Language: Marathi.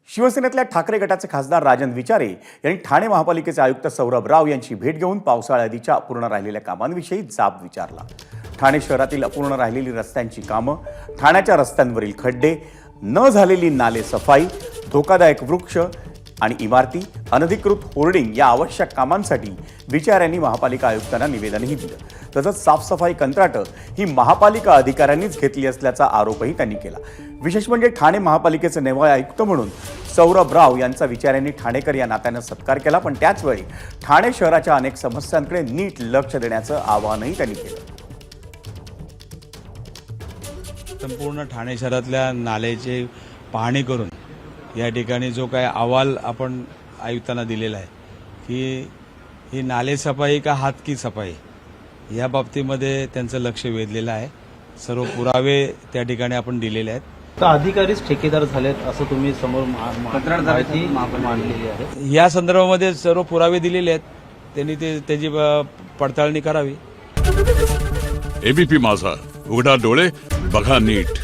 शिवसेनेतल्या ठाकरे गटाचे खासदार राजन विचारे यांनी ठाणे महापालिकेचे आयुक्त सौरभ राव यांची भेट घेऊन पावसाळ्याआधीच्या अपूर्ण राहिलेल्या कामांविषयी जाब विचारला। ठाणे शहरातील अपूर्ण राहिलेली रस्त्यांची कामं, ठाण्याच्या रस्त्यांवरील खड्डे, न झालेली नाले सफाई, धोकादायक वृक्ष आणि इमारती, अनधिकृत होर्डिंग या आवश्यक कामांसाठी विचाऱ्यांनी महापालिका आयुक्तांना निवेदनही दिलं। तसंच साफसफाई कंत्राटं ही महापालिका अधिकाऱ्यांनीच घेतली असल्याचा आरोपही त्यांनी केला। विशेष म्हणजे ठाणे महापालिकेचे नवे आयुक्त म्हणून सौरभ राव यांचा विचाऱ्यांनी ठाणेकर या नात्यानं सत्कार केला, पण त्याच वेळी ठाणे शहराच्या अनेक समस्यांकडे नीट लक्ष देण्याचं आवाहनही त्यांनी केलं। संपूर्ण ठाणे शहरातल्या नाल्याची पाहणी करून या ठिकाणी जो काय अहवाल आपण आयुक्तांना दिलेला आहे की ही नाले सफाई का हात की सफाई या बाबतीमध्ये त्यांचं लक्ष वेधलेलं आहे। सर्व पुरावे त्या ठिकाणी आपण दिलेले आहेत। तर अधिकारीच ठेकेदार झालेत असं तुम्ही समोर माहिती मांडलेली आहे। या संदर्भामध्ये सर्व पुरावे दिलेले आहेत, त्यांनी त्याची पडताळणी करावी। एबीपी माझा, उघडा डोळे बघा नीट।